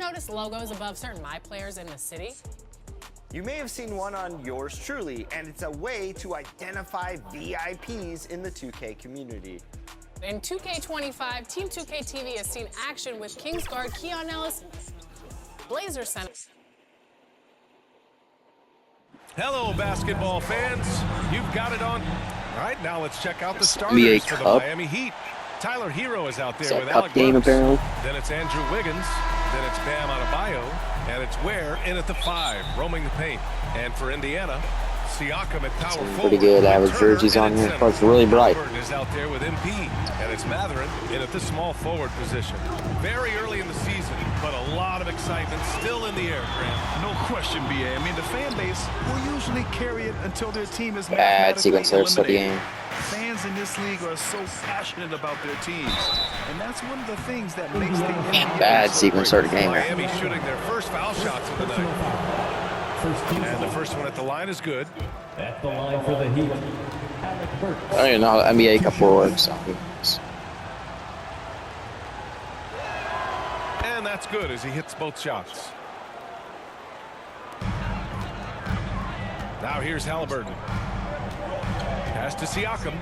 noticed logos above certain My players in the city? You may have seen one on yours truly, and it's a way to identify VIPs in the 2K community. In 2K25, Team 2K TV has seen action with Kings guard Keon Ellis, Blazer center. Hello, basketball fans. You've got it on. All right, now let's check out the starters for the Miami Heat. Tyler Hero is out there with Alec game, Burks. apparently. Then it's Andrew Wiggins. Then it's Bam Adebayo. And it's Ware in at the 5, roaming the paint. And for Indiana, Siakam at power forward. Pretty good average jerseys on here. It's really bright. Is out there with MP. And it's Matherin in at the small forward position. Very early in the season, but a lot of excitement still in the air, Grant. No question, BA. I mean, the fan base will usually carry it until their team is bad sequence there, so the game. Fans in this league are so passionate about their teams, and that's one of the things that makes the NBA bad sequence start the game. Miami shooting their first foul shots of the night. And the first one at the line is good. At the line for the Heat. I don't even know how the NBA Cup works. So. And that's good as he hits both shots. Now here's Halliburton. Pass to Siakam.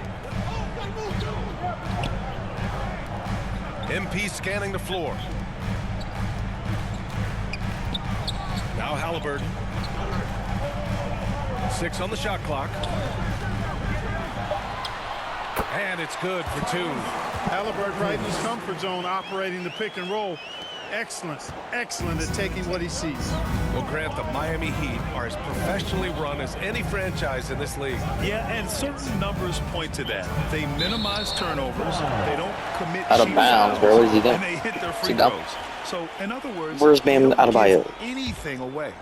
MP scanning the floor. Now Halliburton. 6 on the shot clock. And it's good for 2. Halliburton right in his comfort zone, operating the pick and roll. Excellent at taking what he sees. Well, Grant, the Miami Heat are as professionally run as any franchise in this league. Yeah, and certain numbers point to that. They minimize turnovers. They don't commit out of bounds, bro. What is he doing? And they hit their free throws. So, in other words, where's Bam Adebayo? Anything away.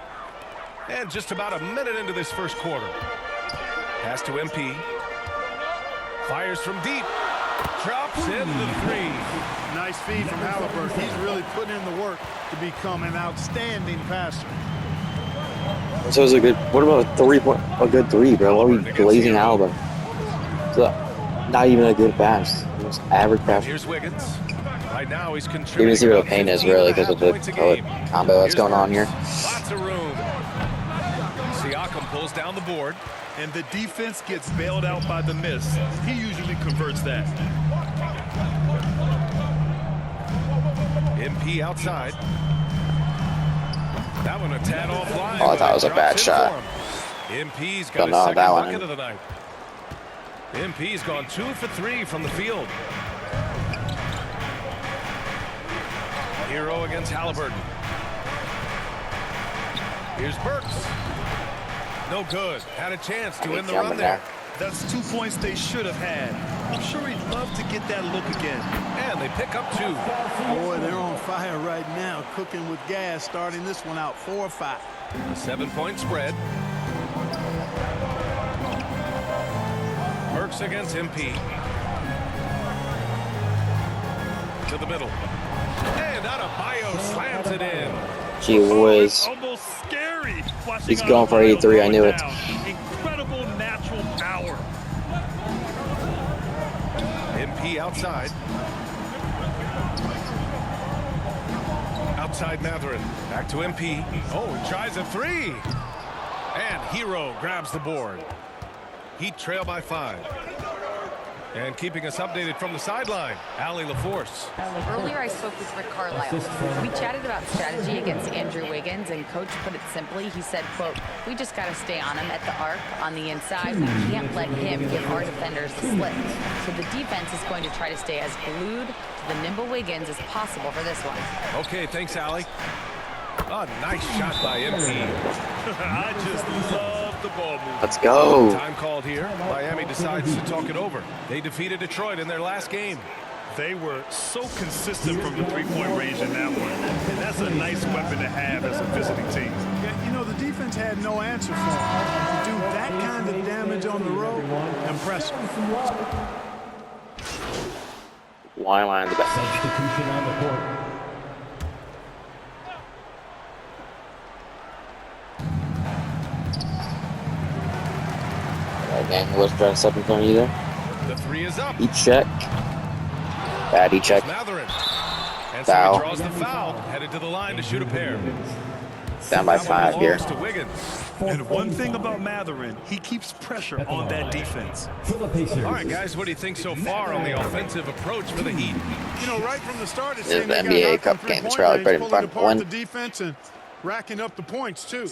And just about a minute into this first quarter. Pass to MP. Fires from deep. Drops in the 3. Nice feed from Halliburton. He's really putting in the work to become an outstanding passer. So it's a good. What about a good 3, bro? What are we blazing Halliburton? So, not even a good pass. Just average pass. Here's Wiggins. Right now he's contributing. You can see where the pain is really because of the combo that's going on here. Lots of room. Siakam pulls down the board. And the defense gets bailed out by the miss. He usually converts that. MP outside. That one a tad offline. Oh, I thought it was a bad shot. MP's got his second bucket of the night. MP's gone 2 for 3 from the field. Hero against Halliburton. Here's Burks. No good. Had a chance to win the run there. That's 2 points they should have had. I'm sure he'd love to get that look again. And they pick up 2. Boy, they're on fire right now, cooking with gas, starting this one out 4-5. A 7-point spread. Burks against MP. To the middle. And Adebayo slams it in. Gee whiz. Almost scary. He's going for 83. I knew it. Incredible natural power. MP outside. Outside Matherin. Back to MP. Oh, he tries a 3. And Hero grabs the board. Heat trail by 5. And keeping us updated from the sideline, Allie LaForce. Earlier, I spoke with Rick Carlisle. We chatted about strategy against Andrew Wiggins, and Coach put it simply. He said, quote, we just got to stay on him at the arc on the inside. We can't let him give our defenders a slip. So the defense is going to try to stay as glued to the nimble Wiggins as possible for this one. Okay, thanks, Allie. A nice shot by MP. I just love the ball move. Let's go. Time called here. Miami decides to talk it over. They defeated Detroit in their last game. They were so consistent from the three-point range in that one. And that's a nice weapon to have as a visiting team. Yeah, you know, the defense had no answer for him. To do that kind of damage on the road, impressive. Line in the back. Substitution on the court. And what's dressed up in front of you there? The 3 is up. Each check. Bad check. Matherin. And so he Foul. draws the foul, headed to the line to shoot a pair. Down by That one 5 here. belongs to Wiggins. And one thing about Matherin, he keeps pressure on that defense. For the Pacers. All right, guys, what do you think so far on the offensive approach for the Heat? You know, right from the start, it This is seemed the they got NBA out from Cup game. It's three-point probably range, pretty pulling fun to apart win. the defense and racking up the points, too.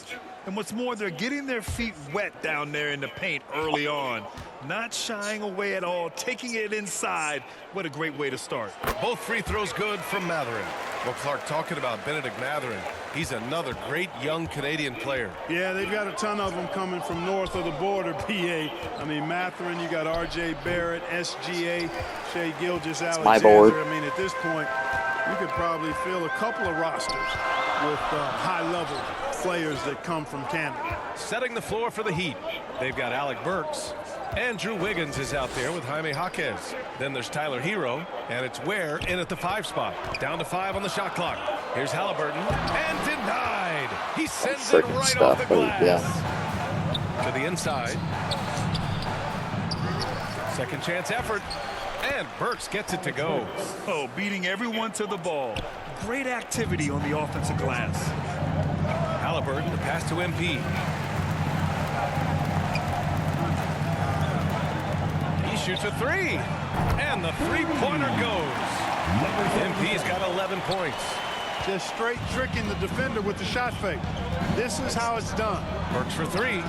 And what's more, they're getting their feet wet down there in the paint early on. Not shying away at all, taking it inside. What a great way to start. Both free throws good from Matherin. Well, Clark, talking about Benedict Matherin, he's another great young Canadian player. Yeah, they've got a ton of them coming from north of the border, PA. I mean, Matherin, you got R.J. Barrett, SGA, Shea Gilgeous-Alexander. my board. I mean, at this point, you could probably fill a couple of rosters with high-level players that come from Canada. Setting the floor for the Heat, they've got Alec Burks. Andrew Wiggins is out there with Jaime Jaquez. Then there's Tyler Hero, and it's Ware in at the 5 spot. Down to 5 on the shot clock. Here's Halliburton, and denied. He sends it Freaking right stuff, off the but glass. To the inside. Second chance effort, and Burks gets it to go. Oh, beating everyone to the ball. Great activity on the offensive glass. Halliburton, the pass to MP. He shoots a 3, and the three-pointer goes. MP's got 11 points. Just straight tricking the defender with the shot fake. This is how it's done. Works for 3.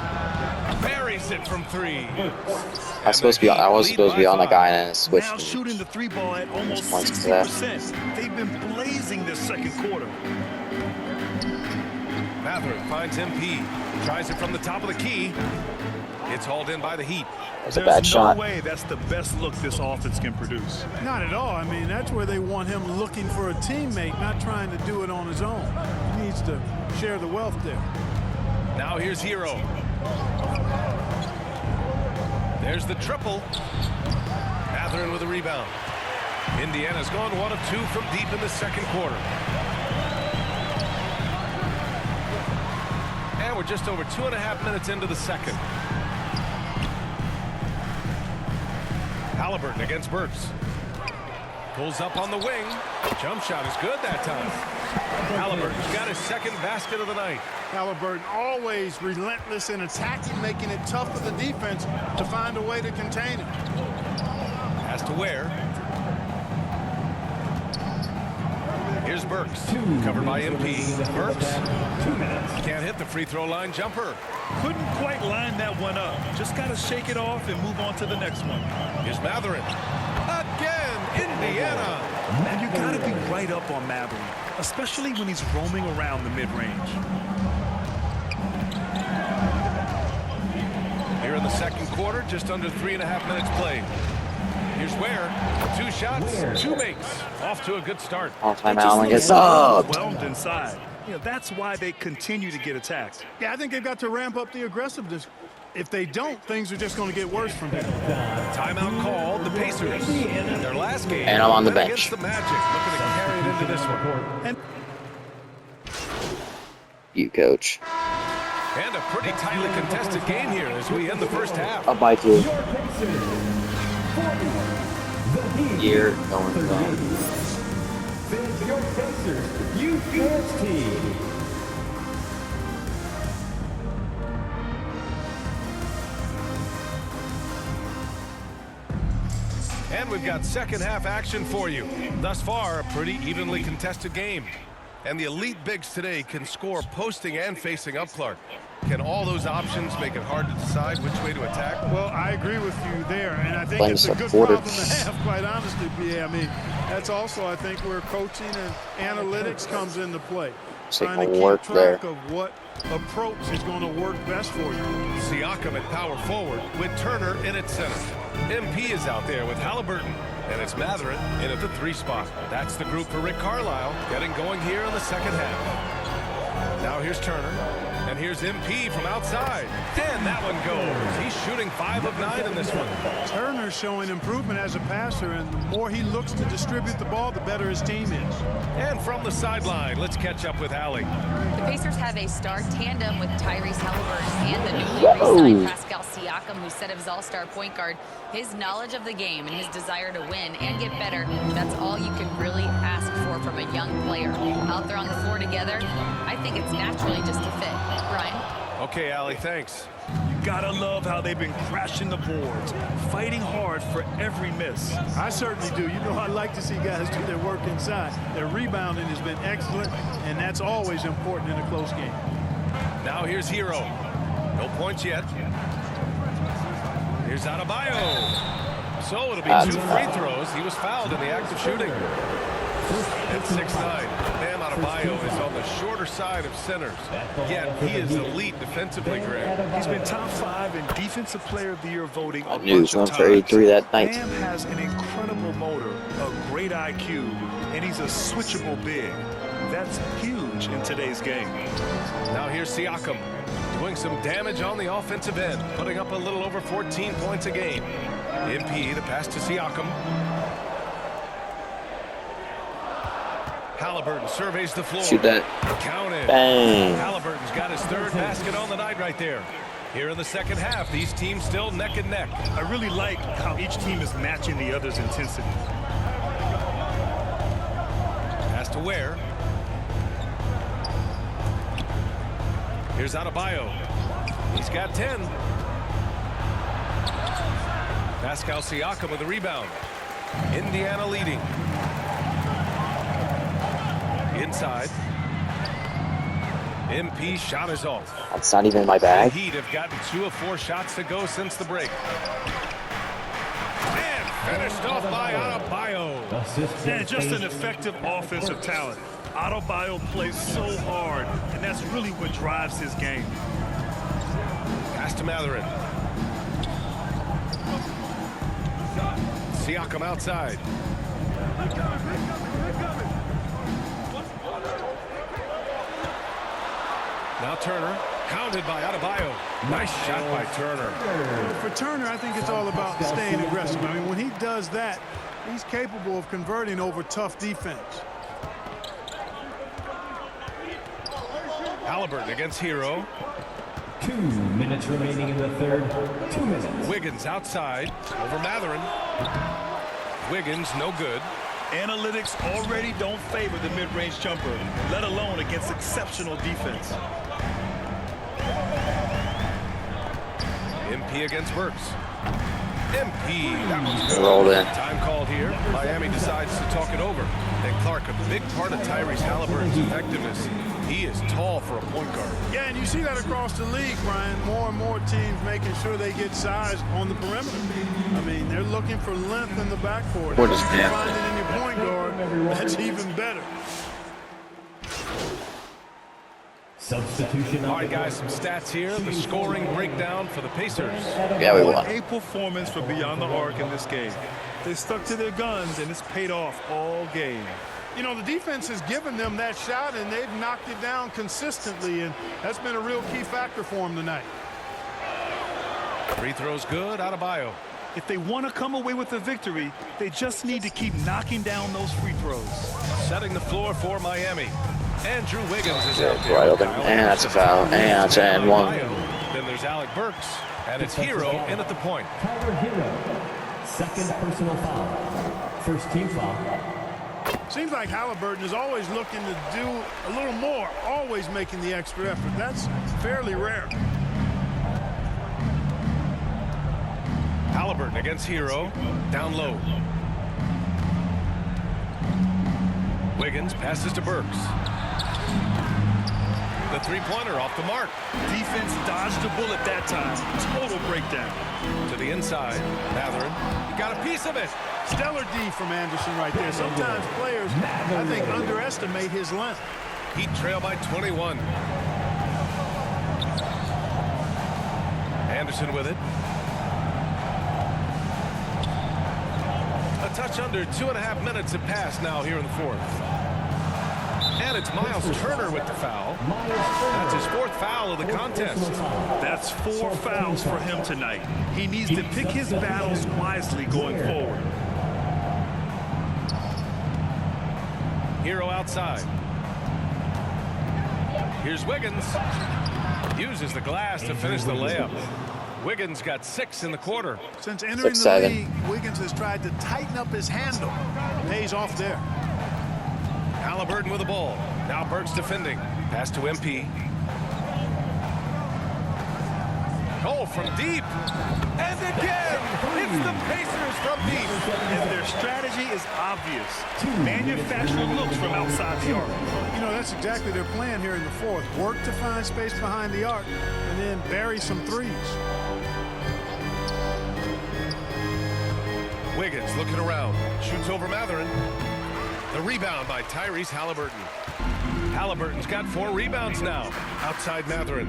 Buries it from 3. I was supposed to be on that guy and then it switched. Now shooting the 3 ball at almost Points to that. 60%. They've been blazing this second quarter. Matherin finds MP. Tries it from the top of the key. It's hauled in by the Heat. It's a There's bad shot. no way that's the best look this offense can produce. Not at all. I mean, that's where they want him looking for a teammate, not trying to do it on his own. He needs to share the wealth there. Now here's Hero. There's the triple. Matherin with a rebound. Indiana's gone 1 of 2 from deep in the second quarter. And we're just over 2.5 minutes into the second. Halliburton against Burks. Pulls up on the wing. Jump shot is good that time. Halliburton's got his second basket of the night. Halliburton always relentless in attacking, making it tough for the defense to find a way to contain him. Has to Ware. Here's Burks. Covered by MP. Burks can't hit the free throw line jumper. Couldn't quite line that one up. Just got to shake it off and move on to the next one. Here's Matherin. Again, Indiana. And you got to be right up on Matherin, especially when he's roaming around the mid-range. Here in the second quarter, just under 3.5 minutes played. Here's Ware. 2 shots, 2 makes. Off to a good start. All time Allen gets up. Overwhelmed inside. You know, that's why they continue to get attacked. Yeah, I think they've got to ramp up the aggressiveness. If they don't, things are just going to get worse from here. Timeout called the Pacers. Their last game. And I'm on the went bench. Against the Magic, looking to carry it into this one. You coach. And a pretty tightly contested game here as we end the first half. Up by 2. Year going down. Your Pacers, you fans team. And we've got second half action for you. Thus far, a pretty evenly contested game. And the elite bigs today can score posting and facing up, Clark. Can all those options make it hard to decide which way to attack? Well, I agree with you there, and I think Blame it's a good supporter. problem to have, quite honestly, yeah, I mean, that's also, I think, where coaching and analytics comes into play. So Trying to gonna work keep track there. of what approach is going to work best for you. Siakam at power forward with Turner in at center. MP is out there with Halliburton. And it's Matherin in at the 3 spot. That's the group for Rick Carlisle getting going here in the second half. Now here's Turner. And here's MP from outside. And that one goes. He's shooting 5 of 9 in this one. Turner's showing improvement as a passer, and the more he looks to distribute the ball, the better his team is. And from the sideline, let's catch up with Allie. The Pacers have a star tandem with Tyrese Halliburton and the newly re-signed Pascal Siakam, who said of his all-star point guard, his knowledge of the game and his desire to win and get better, that's all you can really ask for from a young player. Out there on the floor together, I think it's naturally just a fit. Brian? Okay, Allie, thanks. You gotta love how they've been crashing the boards, fighting hard for every miss. I certainly do. You know, I like to see guys do their work inside. Their rebounding has been excellent, and that's always important in a close game. Now here's Hero. No points yet. Here's Adebayo. So it'll be 2 free throws. He was fouled in the act of shooting. At 6'9", Bam Adebayo is on the shorter side of centers. Yet he is elite defensively, Greg. He's been top 5 in Defensive Player of the Year voting a knew bunch of for 83 times. that night. Bam has an incredible motor, a great IQ, and he's a switchable big. That's huge in today's game. Now here's Siakam doing some damage on the offensive end, putting up a little over 14 points a game. MP, the pass to Siakam. Halliburton surveys the floor. Shoot that. Counted. Bang. Halliburton's got his 3rd basket on the night right there. Here in the second half, these teams still neck and neck. I really like how each team is matching the other's intensity. Pass to Ware. Here's Adebayo. He's got 10. Pascal Siakam with the rebound. Indiana leading. Inside. MP shot is off. That's not even in my bag. The Heat have gotten 2 of 4 shots to go since the break. And finished off by Adebayo. And just an effective offensive talent. Adebayo plays so hard, and that's really what drives his game. Pass to Matherin. Siakam outside. Now Turner, counted by Adebayo. Nice shot by Turner. For Turner, I think it's all about staying aggressive. I mean, when he does that, he's capable of converting over tough defense. Halliburton against Hero. 2 minutes remaining in the third. 2 minutes. Wiggins outside over Matherin. Wiggins no good. Analytics already don't favor the mid-range jumper, let alone against exceptional defense. MP against Burks. MP, that was good. Rolled in. Time called here. Miami decides to talk it over. And Clark, a big part of Tyrese Halliburton's effectiveness. He is tall for a point guard. Yeah, and you see that across the league, Brian. More and more teams making sure they get size on the perimeter. I mean, they're looking for length in the backcourt. What is If you that? find it in your point guard, that's even better. Substitution. All right, guys, some stats here. The scoring breakdown for the Pacers. Yeah, we won. A performance for beyond the arc in this game. They stuck to their guns, and it's paid off all game. You know, the defense has given them that shot, and they've knocked it down consistently, and that's been a real key factor for them tonight. Free throws good. Adebayo. If they want to come away with a victory, they just need to keep knocking down those free throws. Setting the floor for Miami. Andrew Wiggins is out there. Right open. And that's a foul. And that's an one. Then there's Alec Burks. And it's Hero in at the point. Tyler Hero. Second personal foul. First team foul. Seems like Halliburton is always looking to do a little more, always making the extra effort. That's fairly rare. Halliburton against Hero. Down low. Wiggins passes to Burks. The three-pointer off the mark. Defense dodged a bullet that time. Total breakdown. To the inside. Matherin. He got a piece of it. Stellar D from Anderson right there. Sometimes players, I think, underestimate his length. Heat trail by 21. Anderson with it. A touch under 2.5 minutes have passed now here in the fourth. And it's Miles Turner with the foul. That's his 4th foul of the contest. That's 4 fouls for him tonight. He needs to pick his battles wisely going forward. Hero outside. Here's Wiggins. Uses the glass to finish the layup. Wiggins got 6 in the quarter. Since entering the league, Wiggins has tried to tighten up his handle. Pays off there. Halliburton with the ball. Now Burks defending. Pass to MP. Cole from deep. And again, it's the Pacers from deep. And their strategy is obvious. Manufacture looks from outside the arc. You know, that's exactly their plan here in the 4th. Work to find space behind the arc and then bury some threes. Wiggins looking around. Shoots over Matherin. The rebound by Tyrese Halliburton. Halliburton's got 4 rebounds now. Outside Matherin.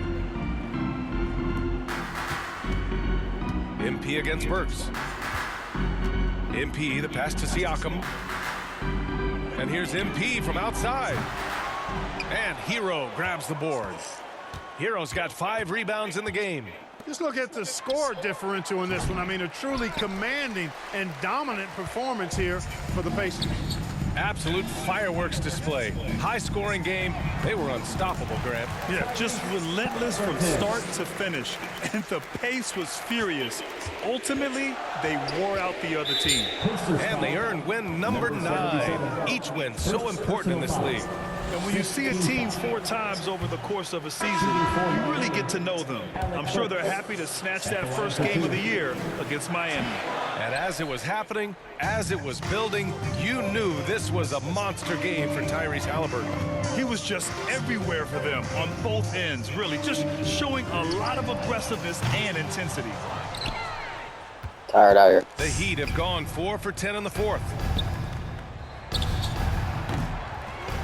MP against Burks. MP, the pass to Siakam. And here's MP from outside. And Hero grabs the board. Hero's got 5 rebounds in the game. Just look at the score differential in this one. I mean, a truly commanding and dominant performance here for the Pacers. Absolute fireworks display. High-scoring game. They were unstoppable, Grant. Yeah, just relentless from start to finish. And the pace was furious. Ultimately, they wore out the other team. And they earned win number 9. Each win so important in this league. And when you see a team 4 times over the course of a season, you really get to know them. I'm sure they're happy to snatch that first game of the year against Miami. And as it was happening, as it was building, you knew this was a monster game for Tyrese Halliburton. He was just everywhere for them on both ends, really, just showing a lot of aggressiveness and intensity. Tired out here. The Heat have gone 4 for 10 in the 4th.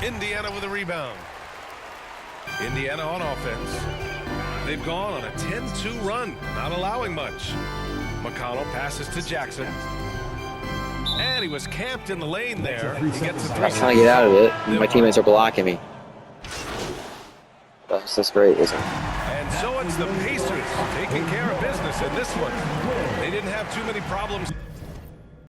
Indiana with a rebound. Indiana on offense. They've gone on a 10-2 run, not allowing much. McConnell passes to Jackson. And he was camped in the lane there. He gets a 3. I'm trying to get out of it. My teammates are blocking me. That's great, isn't it? And so it's the Pacers taking care of business in this one. They didn't have too many problems.